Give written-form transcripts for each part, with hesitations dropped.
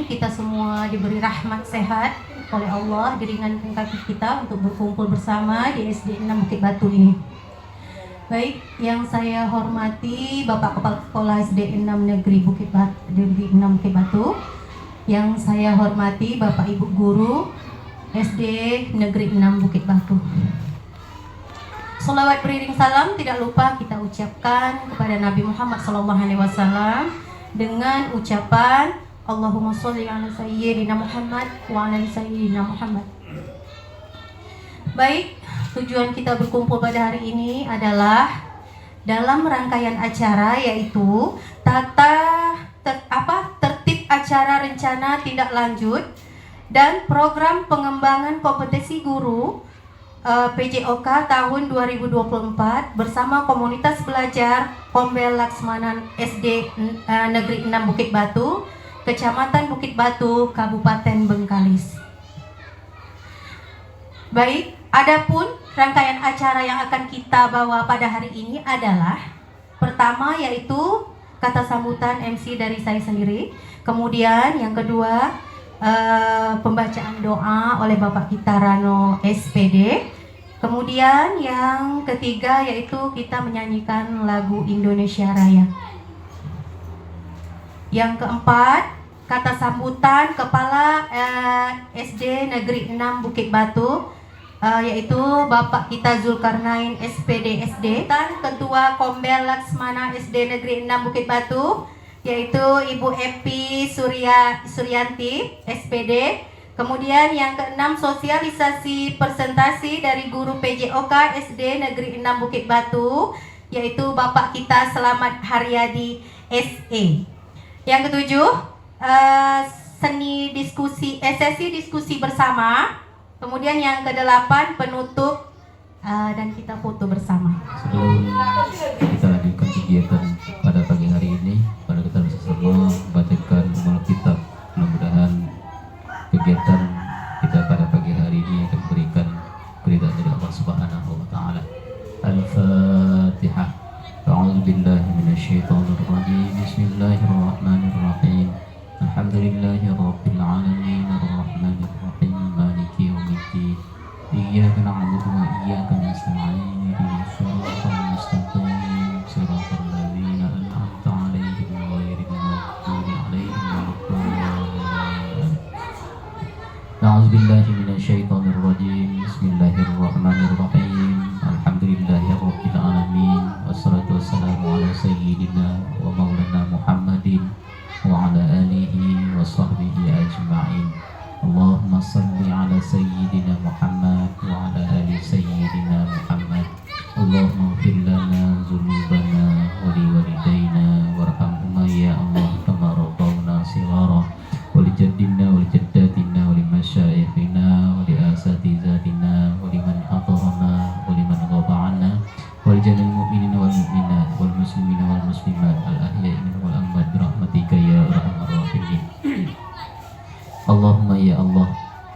kita semua diberi rahmat sehat oleh Allah, diringankan kaki kita untuk berkumpul bersama di SD 6 Bukit Batu ini. Baik, yang saya hormati Bapak Kepala Sekolah SD 6 Negeri Bukit Batu, yang saya hormati Bapak Ibu Guru SD Negeri 6 Bukit Batu. Sholawat beriring salam tidak lupa kita ucapkan kepada Nabi Muhammad SAW dengan ucapan Allahumma sholli ala sayyidina Muhammad wa ala sayyidina Muhammad. Baik, tujuan kita berkumpul pada hari ini adalah dalam rangkaian acara, yaitu tertib acara rencana tindak lanjut dan program pengembangan kompetensi guru PJOK tahun 2024 bersama komunitas belajar Kombel Laksmanan SD Negeri 6 Bukit Batu, Kecamatan Bukit Batu, Kabupaten Bengkalis. Baik, adapun rangkaian acara yang akan kita bawa pada hari ini adalah pertama yaitu kata sambutan MC dari saya sendiri, kemudian yang kedua pembacaan doa oleh Bapak kita Rano SPD, kemudian yang ketiga yaitu kita menyanyikan lagu Indonesia Raya. Yang keempat, kata sambutan Kepala SD Negeri 6 Bukit Batu, yaitu Bapak kita Zulkarnain SPD SD, dan Ketua Kombel Laksmana SD Negeri 6 Bukit Batu, yaitu Ibu Epi Suryanti SPD. Kemudian yang keenam, sosialisasi presentasi dari guru PJOK SD Negeri 6 Bukit Batu, yaitu Bapak kita Selamat Haryadi SE. Yang ketujuh, sesi diskusi bersama. Kemudian yang kedelapan, penutup dan kita foto bersama. Sebelum kita lanjutkan kegiatan pada pagi hari ini, pada kita bersama membacakan ummul kitab. Mudah-mudahan kegiatan kita pada pagi hari ini akan memberikan keridhaan dari Allah Subhanahu wa taala. Al-Fatihah. A'udzu billahi minasyaitonir rajim. Bismillahirrahmanirrahim. Alhamdulillahirabbil alamin arrahmanir rahim maliki yaumiddin. Iyyaka na'budu wa iyyaka nasta'in. Ihdinas siratal mustaqim. Shiratal ladzina an'amta 'alaihim ghairil maghdubi 'alaihim waladdallin. A'udzu billahi minasyaitonir rajim. Bismillahirrahmanirrahim. Alhamdulillahirabbil alamin. Wassalatu wassalamu ala sayyidina wa maulana Muhammadin wa ala alihi wa sahbihi ajma'in. Allahumma salli ala sayyidina Muhammad wa ala ali sayyidina Muhammad. Allahumma ighfir lana dzunubana wa liwalidayna warhamhuma ya Allah kama rabbawna shighara wa li jaddina wa li jaddatina wa li masyayikhina wa li asatizatina wa liman hadarana wa liman ghaba 'anna wa li jami'il mu'minina wal mu'minat wal muslimina wal muslimat al ahya'i minhum wal amwat bi rahmatika ya arhamar rahimin. Allahumma ya Allah,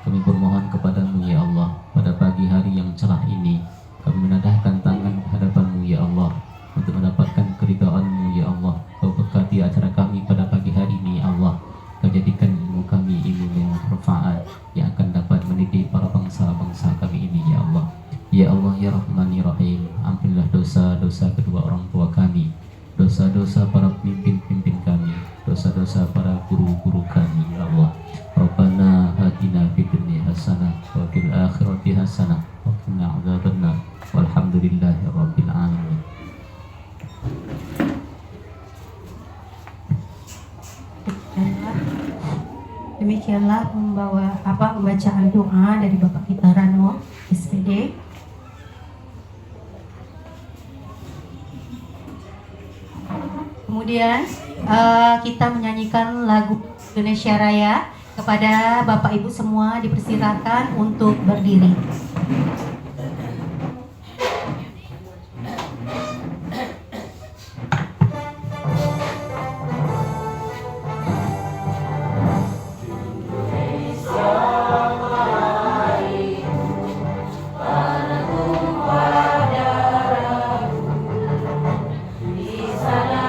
kami bermohon kepadamu ya Allah, pada pagi hari yang cerah ini kami menadahkan tangan hadapanmu ya Allah untuk mendapatkan keridhaanmu ya Allah. Kau berkati acara kami pada pagi hari ini ya Allah. Kau jadikan ilmu kami ilmu yang bermanfaat yang akan dapat mendidik para bangsa-bangsa kami ini ya Allah. Ya Allah ya Rahman ya Rahim, ampunilah dosa-dosa kedua orang tua kami, dosa-dosa para pemimpin-pemimpin kami, dosa-dosa para guru-guru kami ya Allah. Rabbana hatina fid dunya hasanah wa fil akhirati hasanah wa qina adzabannar. Walhamdulillahirabbil alamin. Demikianlah pembacaan doa dari Bapak kita Rano SPD. Kemudian kita menyanyikan lagu Indonesia Raya. Kepada Bapak Ibu semua dipersilakan untuk berdiri. Di sana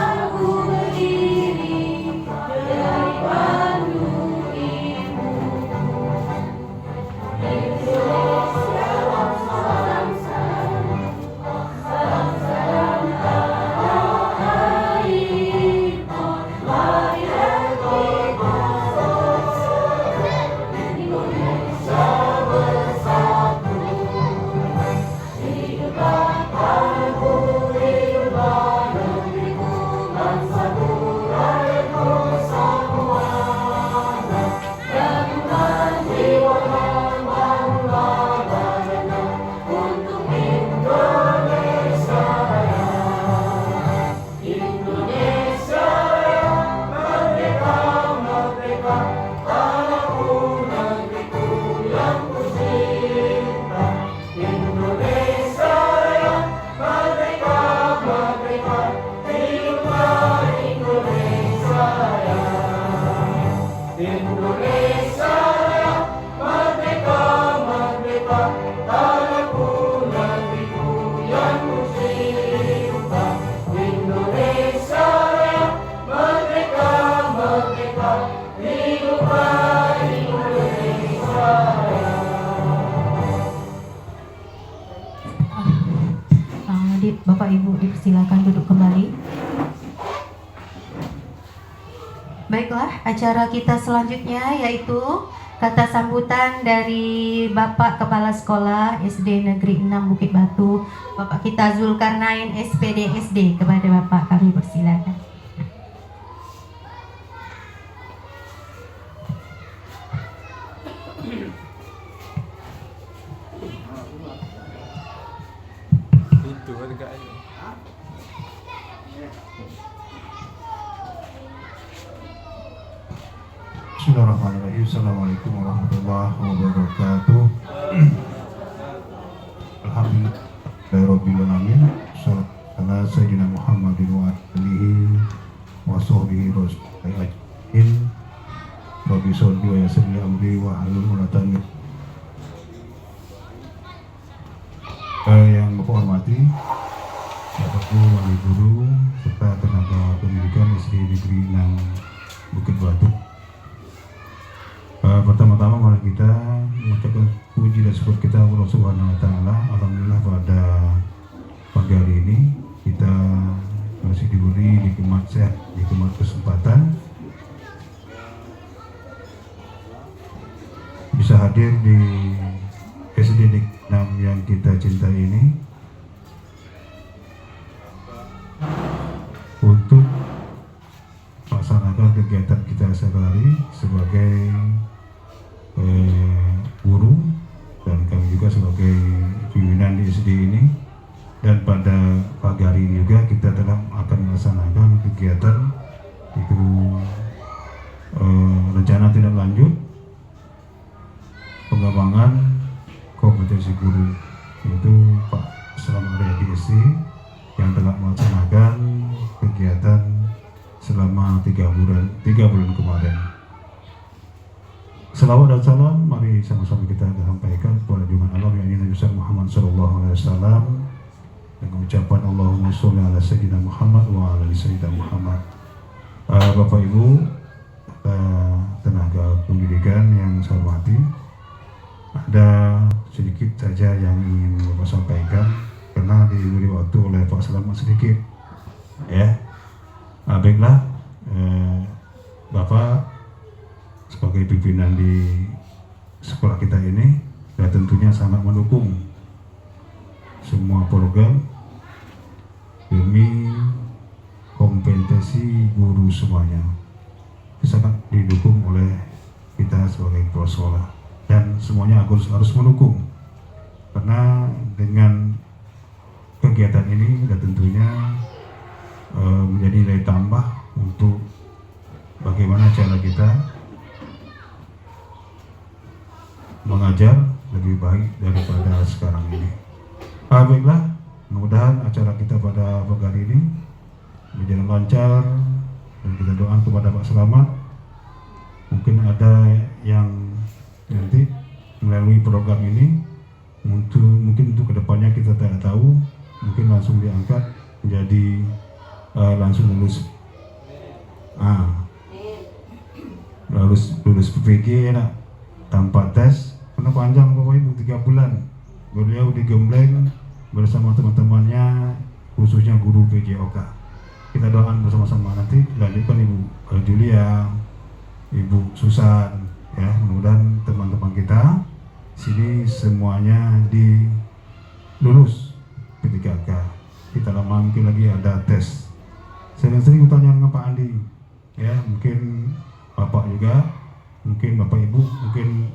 aku berdiri daripada persilakan duduk kembali. Baiklah, acara kita selanjutnya yaitu kata sambutan dari Bapak Kepala Sekolah SD Negeri 6 Bukit Batu, Bapak kita Zulkarnain SPD SD. Kepada Bapak kami persilakan. Itu agak ini. Bismillahirrahmanirrahim. Assalamualaikum warahmatullahi wabarakatuh. Alhamdulillahirrahmanirrahim. Sallallahu ala Sayyidina Muhammadin wa alihi wa sahbihi ajmain. Rabbi sholli wa yassir li amri wa hlul 'uqdatam min yang Bapak hormati Bapak Guru, Wali Guru, serta tenaga pendidikan SD Negeri 6 Bukit Batu. Pertama-tama mari kita mengucapkan puji dan syukur kita Allah Subhanahu wa taala. Alhamdulillah pada pagi hari ini kita masih diberi nikmat sehat, nikmat kesempatan bisa hadir di SD Negeri 6 yang kita cintai ini untuk melaksanakan kegiatan kita sehari-hari sebagai guru, dan kami juga sebagai pimpinan di SD ini. Dan pada pagi hari ini juga kita telah akan melaksanakan kegiatan itu rencana tindak lanjut pengembangan kompetensi guru, yaitu Pak Selamat Riyadi SD yang telah melaksanakan kegiatan selama 3 bulan kemarin. Selawat dan salam mari sama-sama kita sampaikan kepada junjungan Allah yang Nabi Muhammad SAW dengan ucapan Allahumma sholli ala Sayyidina Muhammad wa ala Sayyidina Muhammad. Bapak Ibu, tenaga pendidikan yang saya hormati, ada sedikit saja yang ingin Bapak sampaikan karena diberi waktu oleh Pak Selamat sedikit, ya. Baiklah, Bapak sebagai pimpinan di sekolah kita ini dan tentunya sangat mendukung semua program demi kompetensi guru semuanya. Sangat didukung oleh kita sebagai kepala sekolah dan semuanya harus mendukung, karena dengan kegiatan ini dan tentunya menjadi nilai tambah untuk bagaimana cara kita mengajar lebih baik daripada sekarang ini. Baiklah, mudah-mudahan acara kita pada pagi hari ini berjalan lancar dan kita doakan kepada Pak Selamat. Mungkin ada yang nanti melalui program ini mungkin untuk kedepannya kita tidak tahu, mungkin langsung diangkat menjadi langsung lulus lulus PPG ya, tanpa tes. Karena panjang Bapak Ibu 3 bulan beliau digembleng bersama teman-temannya, khususnya guru PJOK. Kita doakan bersama-sama nanti dilanjutkan Ibu Julia, Ibu Susan, ya. Mudah-mudahan teman-teman kita sini semuanya di lulus P3K. Kita lama mungkin lagi ada tes. Sering-sering bertanya dengan Pak Andi, ya, mungkin Bapak juga, mungkin Bapak Ibu mungkin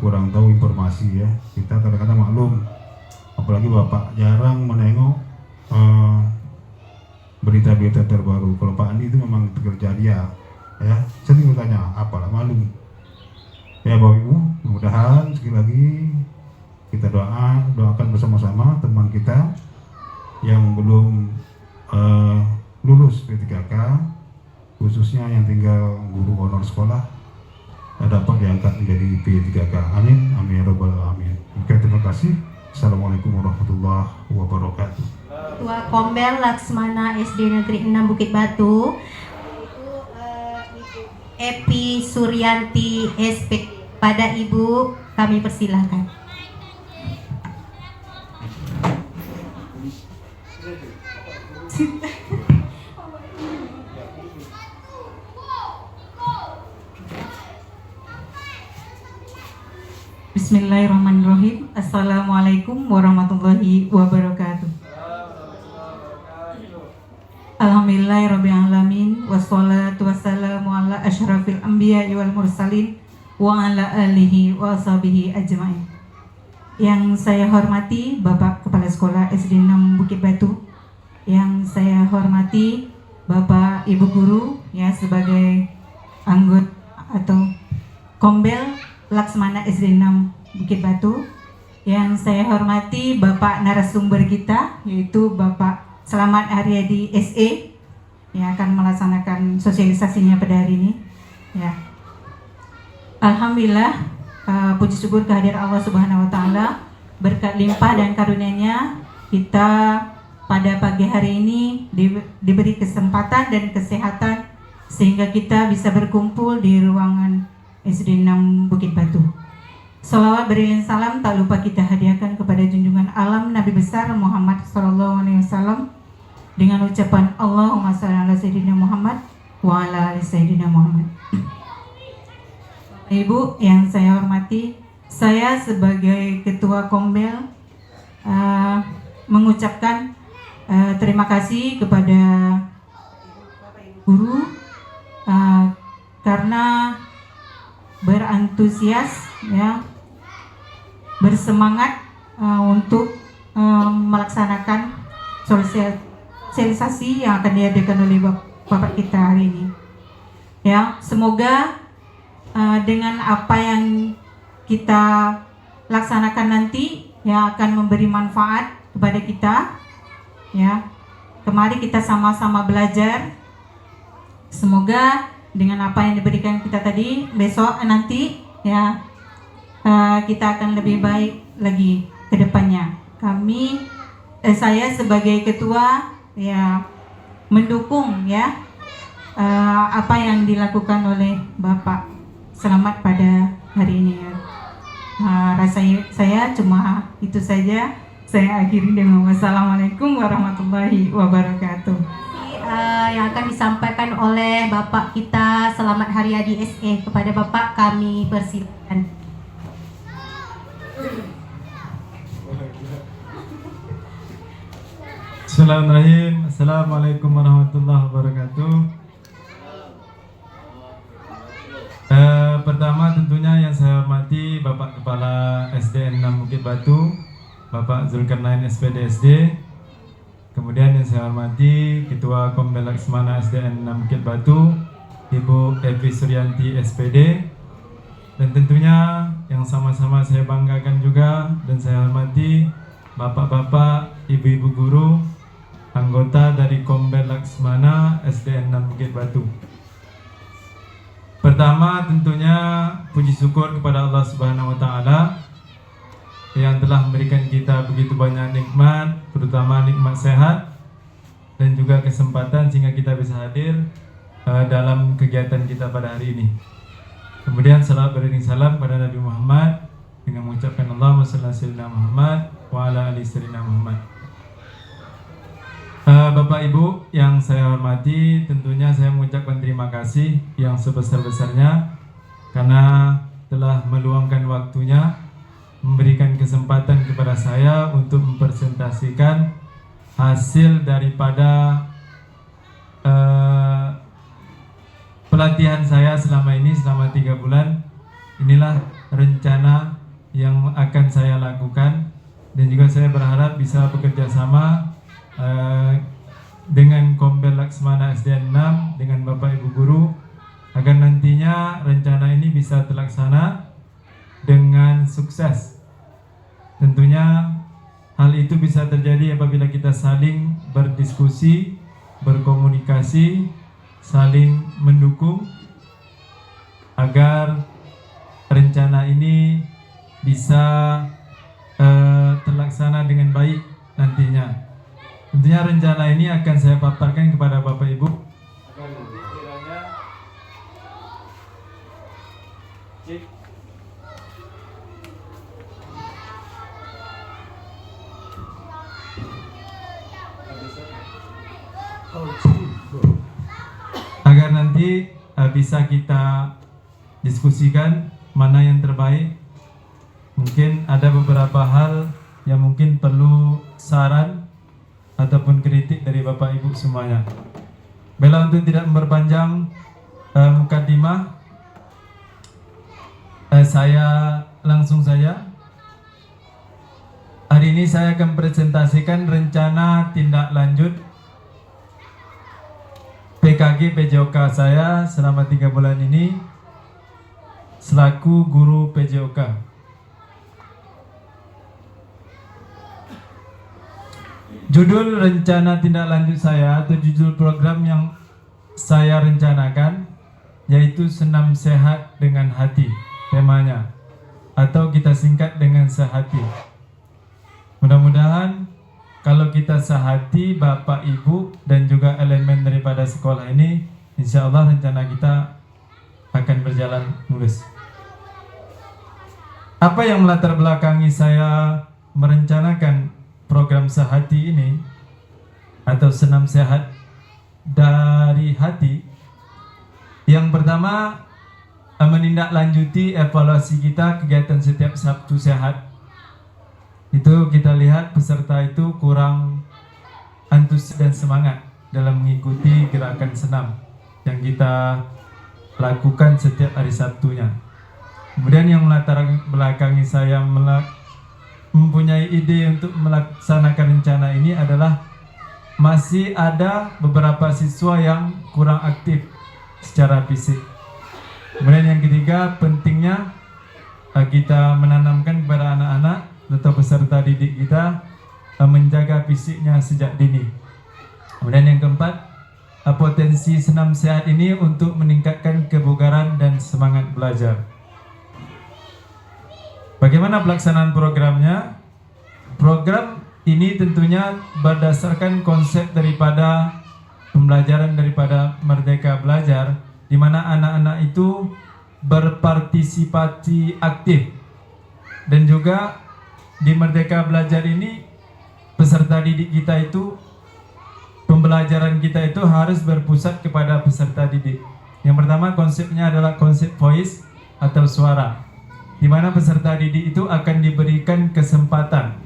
kurang tahu informasi, ya. Kita kadang-kadang maklum, apalagi Bapak jarang menengok berita-berita terbaru. Kalau Pak Andi itu memang kerja dia, ya, sering bertanya, apalah malu. Ya Bapak Ibu, mudah-mudahan sekali lagi kita doakan bersama-sama teman kita yang belum lulus P3K, khususnya yang tinggal guru honor sekolah, dapat diangkat menjadi P3K. Amin, amin ya rabbal alamin. Oke, terima kasih. Assalamualaikum warahmatullahi wabarakatuh. Ketua Kombel Laksmana SD Negeri 6 Bukit Batu, Ibu Epi Suryanti SP. Pada Ibu kami persilakan. Bismillahirrahmanirrahim. Assalamualaikum warahmatullahi wabarakatuh. Alhamdulillahirabbil alamin wassalatu wassalamu ala asyrafil anbiya'i wal mursalin wa ala alihi wa ashabihi ajmain. Yang saya hormati Bapak Kepala Sekolah SD 6 Bukit Batu, yang saya hormati Bapak Ibu Guru ya sebagai anggota atau Kombel Laksmana SD 6 Bukit Batu, yang saya hormati Bapak narasumber kita yaitu Bapak Selamat Haryadi SE yang akan melaksanakan sosialisasinya pada hari ini ya. Alhamdulillah, puji syukur kehadiran Allah Subhanahu wa taala, berkat limpah dan karunia-Nya kita pada pagi hari ini diberi kesempatan dan kesehatan sehingga kita bisa berkumpul di ruangan SD 6 Bukit Batu. Salawat beriring salam tak lupa kita hadiahkan kepada junjungan alam Nabi besar Muhammad SAW dengan ucapan Allahumma shalli ala sayyidina Muhammad wa ala ali sayyidina Muhammad. Ibu yang saya hormati, saya sebagai Ketua Kombel mengucapkan terima kasih kepada Bapak Ibu Guru karena berantusias ya, bersemangat untuk melaksanakan sosialisasi yang akan diadakan oleh Bapak kita hari ini. Ya, semoga dengan apa yang kita laksanakan nanti ya akan memberi manfaat kepada kita. Ya, kemari kita sama-sama belajar. Semoga dengan apa yang diberikan kita tadi, besok nanti ya kita akan lebih baik lagi ke depannya. Saya sebagai ketua ya mendukung ya apa yang dilakukan oleh Bapak Selamat pada hari ini ya. Saya cuma itu saja. Saya akhiri dengan wassalamualaikum warahmatullahi wabarakatuh. Yang akan disampaikan oleh Bapak kita Selamat Haryadi SE. Kepada Bapak kami persilakan. Bismillahirrahmanirrahim. Assalamualaikum warahmatullahi wabarakatuh. Pertama tentunya yang saya hormati Bapak Kepala SDN 6 Bukit Batu, Bapak Zulkarnain SPD SD. Kemudian yang saya hormati Ketua Kombel Laksmana SDN 6 Bukit Batu, Ibu Evi Suryanti SPD. Dan tentunya yang sama-sama saya banggakan juga dan saya hormati Bapak-bapak, Ibu-ibu guru, anggota dari Kombel Laksmana SDN 6 Bukit Batu. Pertama tentunya puji syukur kepada Allah Subhanahu wa taala yang telah memberikan kita begitu banyak nikmat, terutama nikmat sehat dan juga kesempatan sehingga kita bisa hadir dalam kegiatan kita pada hari ini. Kemudian salawat beriring salam kepada Nabi Muhammad dengan mengucapkan Allahumma shalli ala sayyidina Muhammad wa ala ali sayyidina Muhammad. Bapak Ibu yang saya hormati, tentunya saya mengucapkan terima kasih yang sebesar-besarnya karena telah meluangkan waktunya, memberikan kesempatan kepada saya untuk mempresentasikan hasil daripada pelatihan saya selama ini, selama 3 bulan. Inilah rencana yang akan saya lakukan dan juga saya berharap bisa bekerja sama dengan Kombel Laksmana SDN 6 dengan Bapak Ibu Guru agar nantinya rencana ini bisa terlaksana dengan sukses. Tentunya hal itu bisa terjadi apabila kita saling berdiskusi, berkomunikasi, saling mendukung agar rencana ini bisa terlaksana dengan baik nantinya. Tentunya rencana ini akan saya paparkan kepada Bapak Ibu agar nanti kiranya agar nanti bisa kita diskusikan mana yang terbaik, Mungkin ada beberapa hal yang mungkin perlu saran ataupun kritik dari Bapak Ibu semuanya. Bela untuk tidak memperpanjang mukadimah, saya langsung saja. Hari ini saya akan presentasikan rencana tindak lanjut PKG PJOK saya selama 3 bulan ini selaku guru PJOK. Judul rencana tindak lanjut saya atau judul program yang saya rencanakan yaitu Senam Sehat dengan Hati, temanya, atau kita singkat dengan sehati. Mudah-mudahan kalau kita sehati, Bapak Ibu dan juga elemen daripada sekolah ini, insya Allah rencana kita akan berjalan mulus. Apa yang melatar belakangi saya merencanakan program sehati ini atau senam sehat dari hati? Yang pertama, menindaklanjuti evaluasi kita kegiatan setiap Sabtu sehat. Itu kita lihat peserta itu kurang antusias dan semangat dalam mengikuti gerakan senam yang kita lakukan setiap hari Sabtunya. Kemudian yang melatar belakangi saya mempunyai ide untuk melaksanakan rencana ini adalah masih ada beberapa siswa yang kurang aktif secara fisik. Kemudian yang ketiga, pentingnya kita menanamkan kepada anak-anak atau peserta didik kita menjaga fisiknya sejak dini. Kemudian yang keempat, potensi senam sehat ini untuk meningkatkan kebugaran dan semangat belajar. Bagaimana pelaksanaan programnya? Program ini tentunya berdasarkan konsep daripada pembelajaran daripada Merdeka Belajar, di mana anak-anak itu berpartisipasi aktif. Dan juga di Merdeka Belajar ini peserta didik kita itu, pembelajaran kita itu harus berpusat kepada peserta didik. Yang pertama konsepnya adalah konsep voice atau suara, di mana peserta didik itu akan diberikan kesempatan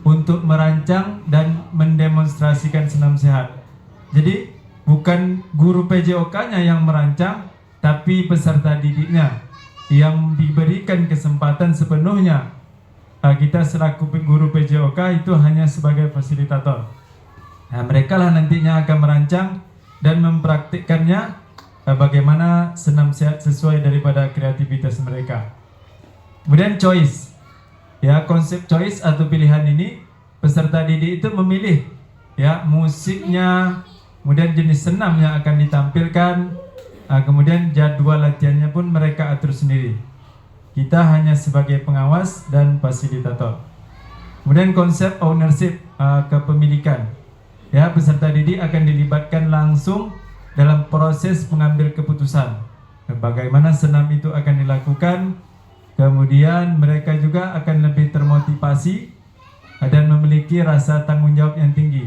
untuk merancang dan mendemonstrasikan senam sehat. Jadi bukan guru PJOK-nya yang merancang, tapi peserta didiknya yang diberikan kesempatan sepenuhnya. Kita selaku guru PJOK itu hanya sebagai fasilitator. Nah, mereka lah nantinya akan merancang dan mempraktikkannya bagaimana senam sehat sesuai daripada kreativitas mereka. Kemudian choice, ya, konsep choice atau pilihan ini peserta didik itu memilih ya musiknya, kemudian jenis senam yang akan ditampilkan, kemudian jadwal latihannya pun mereka atur sendiri. Kita hanya sebagai pengawas dan fasilitator. Kemudian konsep ownership, kepemilikan, ya, peserta didik akan dilibatkan langsung dalam proses mengambil keputusan bagaimana senam itu akan dilakukan. Kemudian mereka juga akan lebih termotivasi dan memiliki rasa tanggung jawab yang tinggi.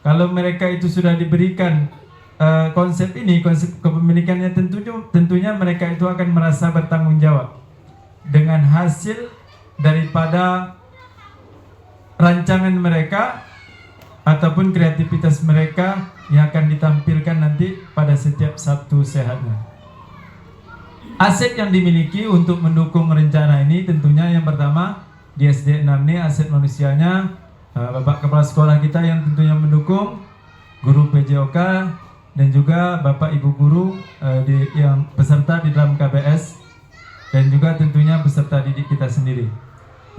Kalau mereka itu sudah diberikan konsep ini, konsep kepemilikannya, tentunya mereka itu akan merasa bertanggung jawab dengan hasil daripada rancangan mereka ataupun kreativitas mereka yang akan ditampilkan nanti pada setiap Sabtu sehatnya. Aset yang dimiliki untuk mendukung rencana ini tentunya yang pertama di SD 6 ini aset manusianya, Bapak Kepala Sekolah kita yang tentunya mendukung, guru PJOK dan juga Bapak Ibu guru yang peserta di dalam KBS dan juga tentunya peserta didik kita sendiri.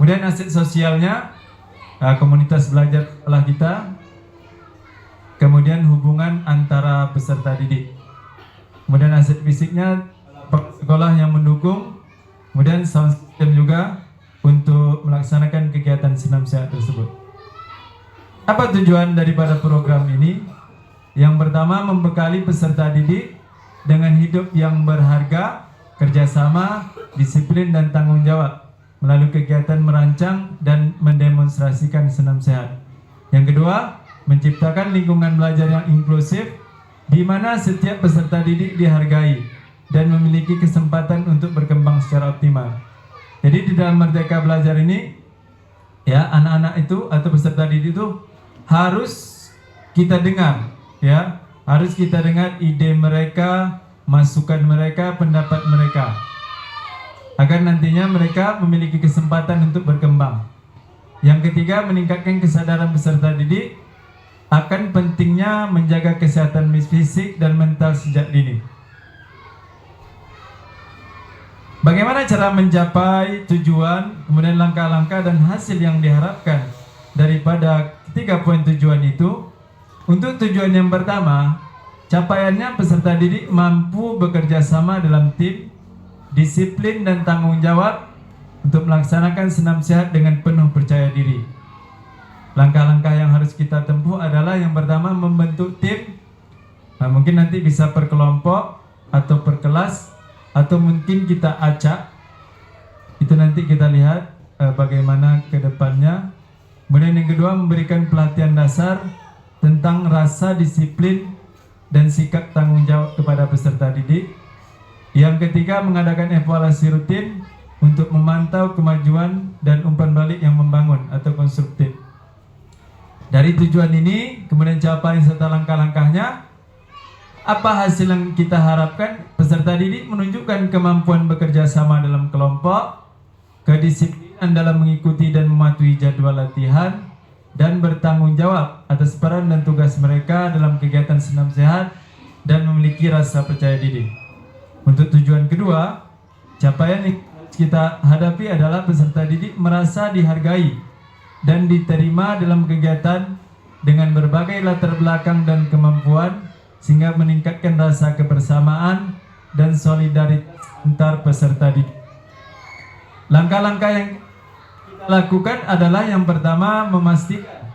Kemudian aset sosialnya, komunitas belajar sekolah kita, kemudian hubungan antara peserta didik. Kemudian aset fisiknya sekolah yang mendukung, kemudian sound system juga untuk melaksanakan kegiatan senam sehat tersebut. Apa tujuan daripada program ini? Yang pertama, membekali peserta didik dengan hidup yang berharga, kerjasama, disiplin dan tanggung jawab melalui kegiatan merancang dan mendemonstrasikan senam sehat. Yang kedua, menciptakan lingkungan belajar yang inklusif di mana setiap peserta didik dihargai dan memiliki kesempatan untuk berkembang secara optimal. Jadi di dalam Merdeka Belajar ini, ya, anak-anak itu atau peserta didik itu harus kita dengar, ya, harus kita dengar ide mereka, masukan mereka, pendapat mereka, agar nantinya mereka memiliki kesempatan untuk berkembang. Yang ketiga, meningkatkan kesadaran peserta didik akan pentingnya menjaga kesehatan fisik dan mental sejak dini. Bagaimana cara mencapai tujuan, kemudian langkah-langkah dan hasil yang diharapkan daripada 3 poin tujuan itu? Untuk tujuan yang pertama, capaiannya peserta didik mampu bekerja sama dalam tim, disiplin dan tanggung jawab untuk melaksanakan senam sehat dengan penuh percaya diri. Langkah-langkah yang harus kita tempuh adalah yang pertama, membentuk tim. Nah, mungkin nanti bisa per kelompok atau per kelas, atau mungkin kita acak. Itu nanti kita lihat bagaimana ke depannya. Kemudian yang kedua, memberikan pelatihan dasar tentang rasa disiplin dan sikap tanggung jawab kepada peserta didik. Yang ketiga, mengadakan evaluasi rutin untuk memantau kemajuan dan umpan balik yang membangun atau konstruktif. Dari tujuan ini, kemudian capaian serta langkah-langkahnya, apa hasil yang kita harapkan? Peserta didik menunjukkan kemampuan bekerja sama dalam kelompok, kedisiplinan dalam mengikuti dan mematuhi jadwal latihan, dan bertanggung jawab atas peran dan tugas mereka dalam kegiatan senam sehat dan memiliki rasa percaya diri. Untuk tujuan kedua, capaian yang kita hadapi adalah peserta didik merasa dihargai dan diterima dalam kegiatan dengan berbagai latar belakang dan kemampuan, sehingga meningkatkan rasa kebersamaan dan solidaritas antar peserta didik. Langkah-langkah yang kita lakukan adalah yang pertama, memastikan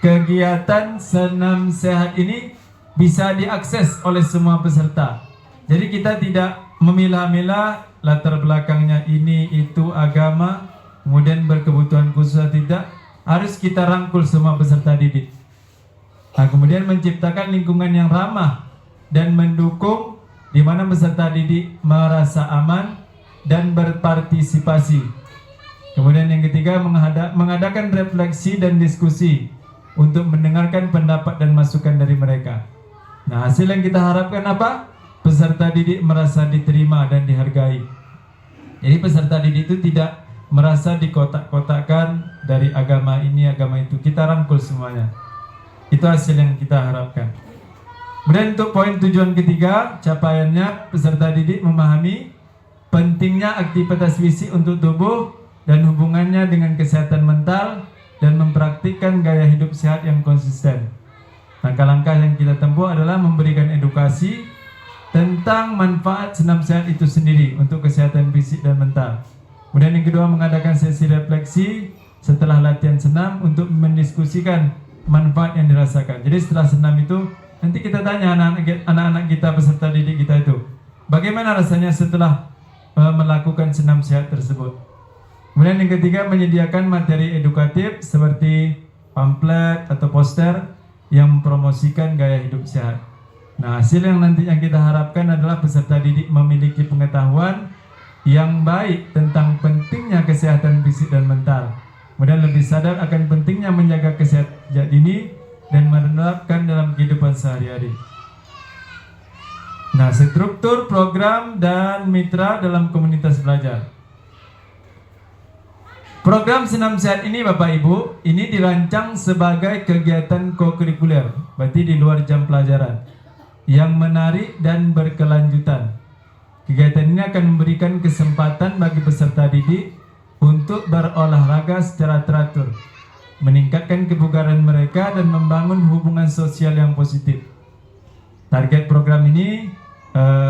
kegiatan senam sehat ini bisa diakses oleh semua peserta. Jadi kita tidak memilah-milah latar belakangnya ini, itu, agama, kemudian berkebutuhan khusus atau tidak. Harus kita rangkul semua peserta didik. Nah, kemudian menciptakan lingkungan yang ramah dan mendukung, di mana peserta didik merasa aman dan berpartisipasi. Kemudian yang ketiga, mengadakan refleksi dan diskusi untuk mendengarkan pendapat dan masukan dari mereka. Nah, hasil yang kita harapkan apa? Peserta didik merasa diterima dan dihargai. Jadi peserta didik itu tidak merasa dikotak-kotakkan dari agama ini, agama itu. Kita rangkul semuanya. Itu hasil yang kita harapkan. Kemudian untuk poin tujuan ketiga, capaiannya peserta didik memahami pentingnya aktivitas fisik untuk tubuh dan hubungannya dengan kesehatan mental, dan mempraktikkan gaya hidup sehat yang konsisten. Langkah-langkah yang kita tempuh adalah memberikan edukasi tentang manfaat senam sehat itu sendiri untuk kesehatan fisik dan mental. Kemudian yang kedua, mengadakan sesi refleksi setelah latihan senam untuk mendiskusikan manfaat yang dirasakan. Jadi setelah senam itu, nanti kita tanya anak-anak kita, peserta didik kita itu, bagaimana rasanya setelah melakukan senam sehat tersebut. Kemudian yang ketiga, menyediakan materi edukatif seperti pamflet atau poster yang mempromosikan gaya hidup sehat. Nah, hasil yang nanti yang kita harapkan adalah peserta didik memiliki pengetahuan yang baik tentang pentingnya kesehatan fisik dan mental. Kemudian lebih sadar akan pentingnya menjaga kesehatan sejak dini dan menerapkan dalam kehidupan sehari-hari. Nah, struktur, program, dan mitra dalam komunitas belajar. Program senam sehat ini, Bapak Ibu, ini dirancang sebagai kegiatan kokurikuler, berarti di luar jam pelajaran, yang menarik dan berkelanjutan. Kegiatan ini akan memberikan kesempatan bagi peserta didik untuk berolahraga secara teratur, meningkatkan kebugaran mereka, dan membangun hubungan sosial yang positif. Target program ini,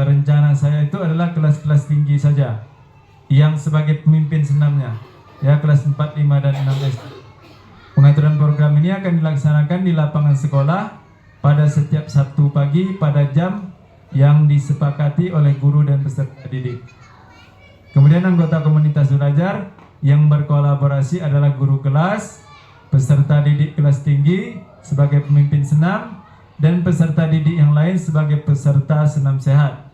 rencana saya itu adalah kelas-kelas tinggi saja, yang sebagai pemimpin senamnya, ya, kelas 4, 5, dan 6 SD. Pengaturan program ini akan dilaksanakan di lapangan sekolah pada setiap Sabtu pagi pada jam yang disepakati oleh guru dan peserta didik. Kemudian anggota komunitas belajar yang berkolaborasi adalah guru kelas, peserta didik kelas tinggi sebagai pemimpin senam, dan peserta didik yang lain sebagai peserta senam sehat.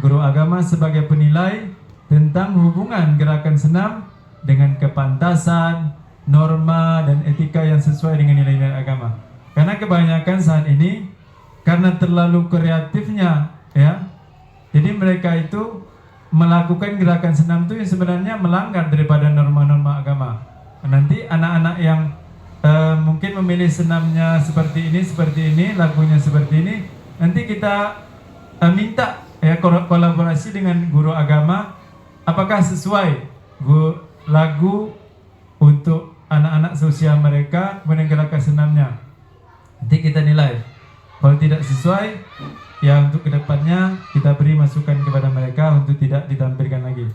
Guru agama sebagai penilai, tentang hubungan gerakan senam dengan kepantasan, norma dan etika yang sesuai dengan nilai-nilai agama. Karena kebanyakan saat ini karena terlalu kreatifnya ya, jadi mereka itu melakukan gerakan senam itu yang sebenarnya melanggar daripada norma-norma agama. Nanti anak-anak yang mungkin memilih senamnya seperti ini, lagunya seperti ini, nanti kita minta ya kolaborasi dengan guru agama, apakah sesuai lagu untuk anak-anak sosial mereka, kemudian gerakan senamnya. Nanti kita nilai. Kalau tidak sesuai, ya untuk kedepannya kita beri masukan kepada mereka untuk tidak ditampilkan lagi.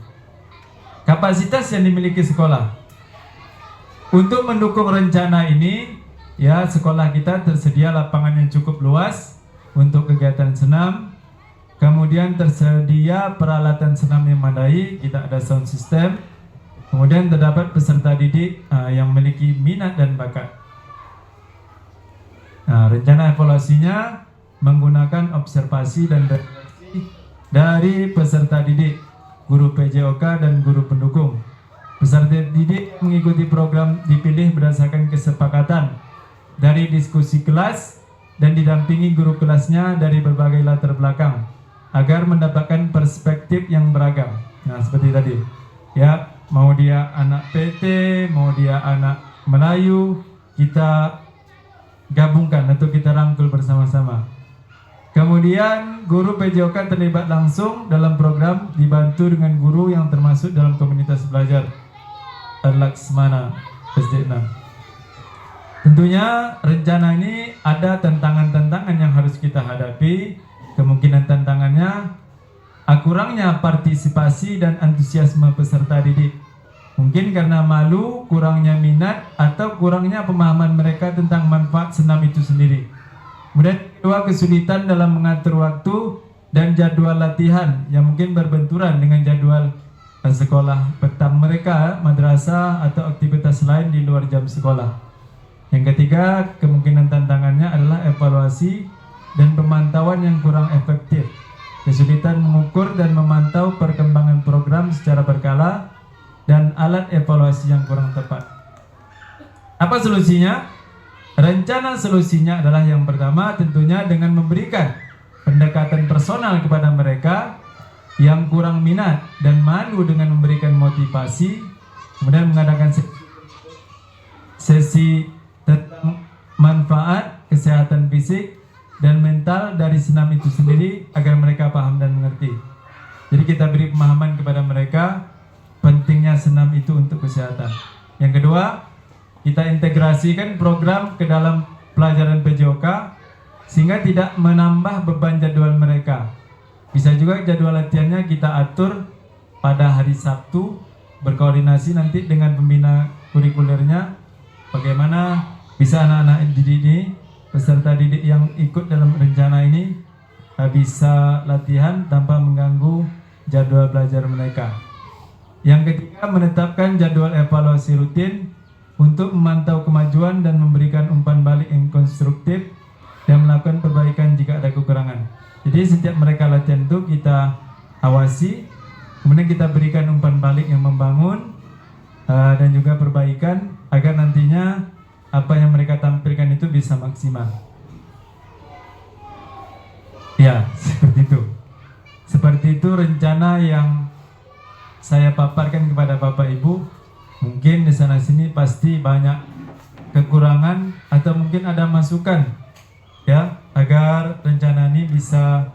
Kapasitas yang dimiliki sekolah untuk mendukung rencana ini, ya sekolah kita tersedia lapangan yang cukup luas untuk kegiatan senam. Kemudian tersedia peralatan senam yang memadai, kita ada sound system. Kemudian terdapat peserta didik yang memiliki minat dan bakat. Nah, rencana evaluasinya menggunakan observasi dan refleksi dari peserta didik, guru PJOK dan guru pendukung. Peserta didik mengikuti program dipilih berdasarkan kesepakatan dari diskusi kelas dan didampingi guru kelasnya dari berbagai latar belakang agar mendapatkan perspektif yang beragam. Nah, seperti tadi. Ya, mau dia anak PT, mau dia anak Melayu, kita gabungkan atau kita rangkul bersama-sama. Kemudian guru PJOK terlibat langsung dalam program, dibantu dengan guru yang termasuk dalam komunitas belajar Laksmana SD 6. Tentunya rencana ini ada tantangan-tantangan yang harus kita hadapi. Kemungkinan tantangannya kurangnya partisipasi dan antusiasme peserta didik. Mungkin karena malu, kurangnya minat, atau kurangnya pemahaman mereka tentang manfaat senam itu sendiri. Kemudian kedua, kesulitan dalam mengatur waktu dan jadwal latihan yang mungkin berbenturan dengan jadwal sekolah petang mereka, madrasah atau aktivitas lain di luar jam sekolah. Yang ketiga, kemungkinan tantangannya adalah evaluasi dan pemantauan yang kurang efektif. Kesulitan mengukur dan memantau perkembangan program secara berkala dan alat evaluasi yang kurang tepat. Apa solusinya? Rencana solusinya adalah yang pertama tentunya dengan memberikan pendekatan personal kepada mereka yang kurang minat dan malu dengan memberikan motivasi, kemudian mengadakan sesi tentang manfaat kesehatan fisik dan mental dari senam itu sendiri agar mereka paham dan mengerti. Jadi kita beri pemahaman kepada mereka pentingnya senam itu untuk kesehatan. Yang kedua, kita integrasikan program ke dalam pelajaran PJOK sehingga tidak menambah beban jadwal mereka. Bisa juga jadwal latihannya kita atur pada hari Sabtu, berkoordinasi nanti dengan pembina kurikulernya, bagaimana bisa anak-anak didik ini, peserta didik yang ikut dalam rencana ini bisa latihan tanpa mengganggu jadwal belajar mereka. Yang ketiga, menetapkan jadwal evaluasi rutin untuk memantau kemajuan dan memberikan umpan balik yang konstruktif dan melakukan perbaikan jika ada kekurangan. Jadi setiap mereka latihan itu kita awasi, kemudian kita berikan umpan balik yang membangun dan juga perbaikan agar nantinya apa yang mereka tampilkan itu bisa maksimal. Ya, seperti itu. Seperti itu rencana yang saya paparkan kepada Bapak Ibu. Mungkin di sana sini pasti banyak kekurangan atau mungkin ada masukan ya agar rencana ini bisa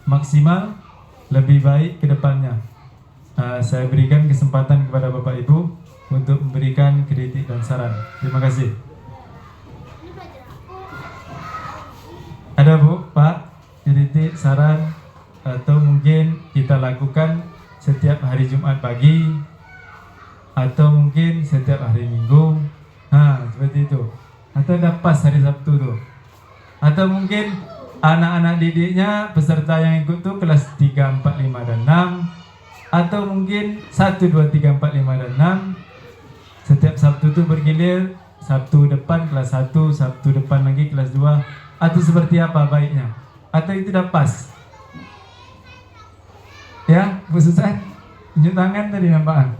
maksimal lebih baik ke depannya. Saya berikan kesempatan kepada Bapak Ibu untuk memberikan kritik dan saran. Terima kasih. Ada Bu, Pak, kritik, saran atau mungkin kita lakukan setiap hari Jumat pagi atau mungkin setiap hari Minggu, seperti itu, atau ada pas hari Sabtu tuh, atau mungkin anak-anak didiknya peserta yang ikut tuh kelas 3, 4, 5 dan 6, atau mungkin 1, 2, 3, 4, 5 dan 6 setiap Sabtu tuh bergilir, Sabtu depan kelas 1, Sabtu depan lagi kelas 2, atau seperti apa baiknya, atau itu udah pas ya Bu Susan? tunjuk tangan tadi nampaknya.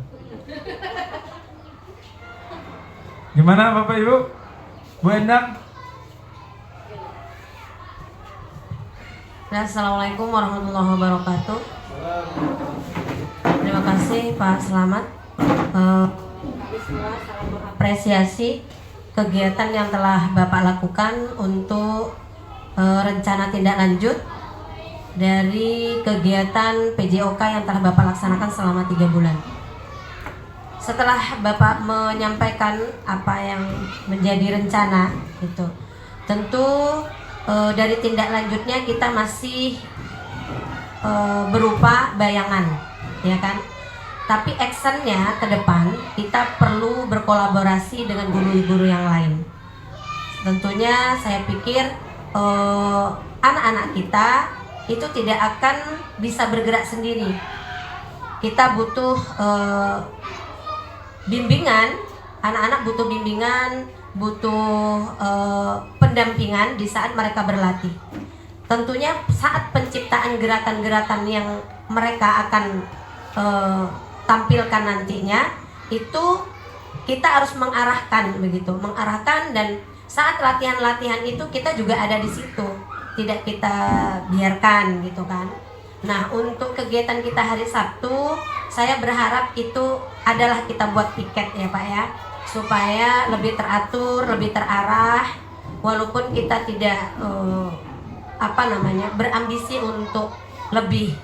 Gimana Bapak Ibu? Bu Endang? Assalamualaikum warahmatullahi wabarakatuh. Terima kasih Pak Selamat. Kami semua saling mengapresiasi kegiatan yang telah Bapak lakukan untuk rencana tindak lanjut dari kegiatan PJOK yang telah Bapak laksanakan selama 3 bulan. Setelah Bapak menyampaikan apa yang menjadi rencana, gitu, tentu dari tindak lanjutnya kita masih berupa bayangan, ya kan? Tapi actionnya ke depan kita perlu berkolaborasi dengan guru-guru yang lain. Tentunya saya pikir anak-anak kita itu tidak akan bisa bergerak sendiri. Kita butuh bimbingan, anak-anak butuh bimbingan, butuh pendampingan di saat mereka berlatih. Tentunya saat penciptaan gerakan-gerakan yang mereka akan tampilkan nantinya, itu kita harus mengarahkan begitu, mengarahkan, dan saat latihan-latihan itu kita juga ada di situ, tidak kita biarkan gitu kan. Nah, untuk kegiatan kita hari Sabtu, saya berharap itu adalah kita buat tiket ya Pak ya, supaya lebih teratur, lebih terarah, walaupun kita tidak berambisi untuk lebih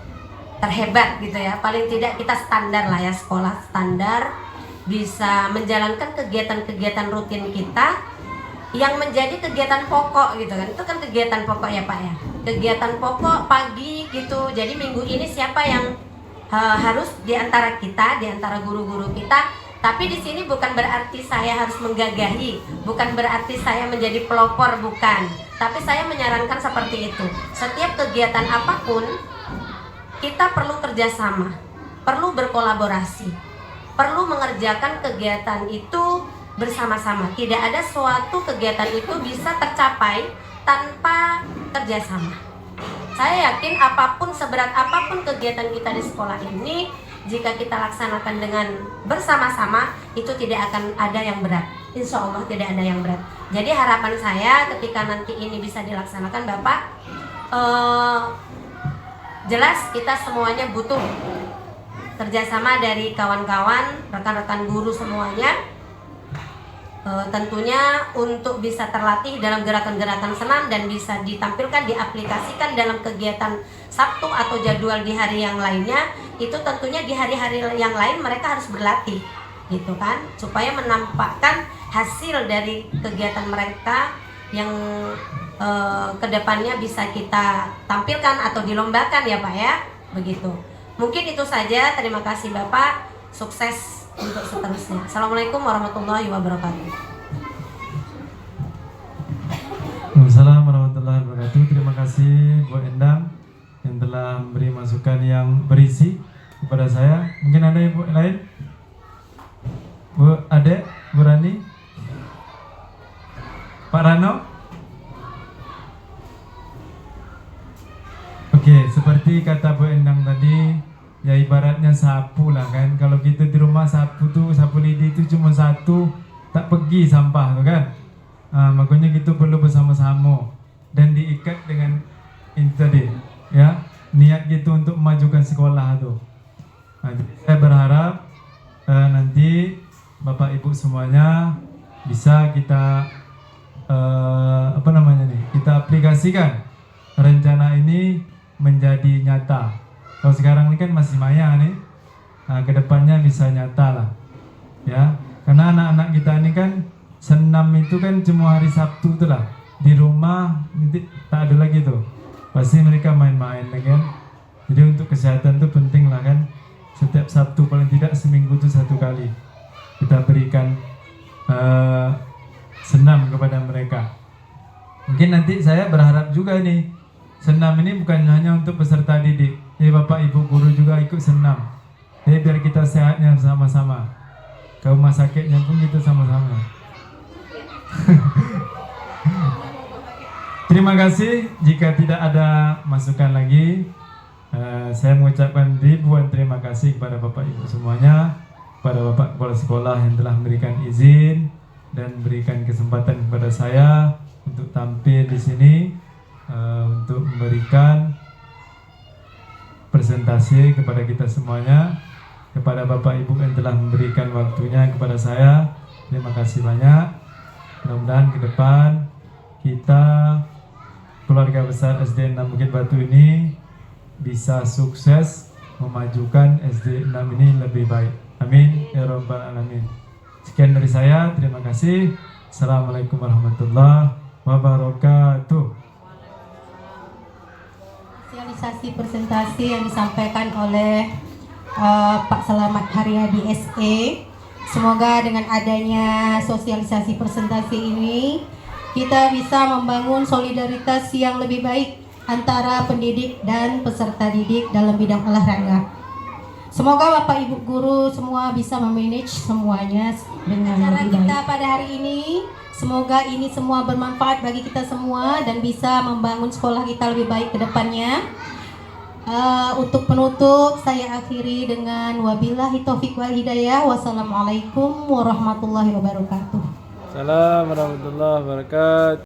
terhebat gitu ya. Paling tidak kita standar lah ya, sekolah standar, bisa menjalankan kegiatan-kegiatan rutin kita yang menjadi kegiatan pokok gitu kan. Itu kan kegiatan pokok ya Pak ya, kegiatan pokok pagi gitu. Jadi minggu ini siapa yang harus diantara kita, diantara guru-guru kita. Tapi di sini bukan berarti saya harus menggagahi, bukan berarti saya menjadi pelopor, bukan. Tapi saya menyarankan seperti itu. Setiap kegiatan apapun kita perlu kerjasama, perlu berkolaborasi, perlu mengerjakan kegiatan itu bersama-sama. Tidak ada suatu kegiatan itu bisa tercapai tanpa kerjasama. Saya yakin apapun, seberat apapun kegiatan kita di sekolah ini, jika kita laksanakan dengan bersama-sama, itu tidak akan ada yang berat. Insya Allah tidak ada yang berat. Jadi harapan saya ketika nanti ini bisa dilaksanakan Bapak, jelas kita semuanya butuh kerjasama dari kawan-kawan, rekan-rekan guru semuanya. Tentunya untuk bisa terlatih dalam gerakan-gerakan senam dan bisa ditampilkan, diaplikasikan dalam kegiatan Sabtu atau jadwal di hari yang lainnya, itu tentunya di hari-hari yang lain mereka harus berlatih gitu kan, supaya menampakkan hasil dari kegiatan mereka yang kedepannya bisa kita tampilkan atau dilombakan ya Pak ya, begitu. Mungkin itu saja, terima kasih Bapak, sukses untuk seterusnya. Assalamualaikum warahmatullahi wabarakatuh. Waalaikumsalam warahmatullahi wabarakatuh. Terima kasih Bu Endang yang telah memberi masukan yang berisi kepada saya. Mungkin ada ibu lain? Bu Ade, Bu Rani, Pak Rano. Oke, seperti kata Bu Endang tadi, ya ibaratnya sapu lah kan. Kalau kita di rumah sapu lidi itu cuma satu, tak pergi sampah tuh kan. Makanya gitu perlu bersama-sama dan diikat dengan ini tadi ya, niat gitu untuk memajukan sekolah tuh. Jadi saya berharap nanti Bapak Ibu semuanya bisa kita kita aplikasikan rencana ini menjadi nyata. Kalau sekarang ini kan masih maya nih, kedepannya bisa nyata lah ya, karena anak-anak kita ini kan senam itu kan cuma hari Sabtu tuh lah, di rumah nanti tak ada lagi tuh, pasti mereka main-main kan. Jadi untuk kesehatan tuh penting lah kan, setiap Sabtu paling tidak seminggu tuh 1 kali kita berikan senam kepada mereka. Mungkin nanti saya berharap juga nih, senam ini bukan hanya untuk peserta didik, Bapak Ibu guru juga ikut senam. Biar kita sehatnya sama-sama, ke rumah sakitnya pun kita sama-sama. Terima kasih. Jika tidak ada masukan lagi, Saya mengucapkan ribuan terima kasih kepada Bapak Ibu semuanya, kepada Bapak Kepala Sekolah yang telah memberikan izin dan berikan kesempatan kepada saya untuk tampil di sini untuk memberikan presentasi kepada kita semuanya. Kepada Bapak Ibu yang telah memberikan waktunya kepada saya, terima kasih banyak. Mudah-mudahan ke depan kita keluarga besar SD 6 Bukit Batu ini bisa sukses memajukan SD 6 ini lebih baik. Amin ya rabbal alamin. Sekian dari saya, terima kasih. Assalamualaikum warahmatullahi wabarakatuh. Sosialisasi presentasi yang disampaikan oleh Pak Selamat Haryadi SE. Semoga dengan adanya sosialisasi presentasi ini kita bisa membangun solidaritas yang lebih baik antara pendidik dan peserta didik dalam bidang olahraga. Semoga Bapak Ibu guru semua bisa memanage semuanya dengan lebih baik. Kita pada hari ini, semoga ini semua bermanfaat bagi kita semua dan bisa membangun sekolah kita lebih baik ke depannya. Untuk penutup saya akhiri dengan wabillahi taufiq wal hidayah. Wassalamualaikum warahmatullahi wabarakatuh. Assalamualaikum warahmatullahi wabarakatuh.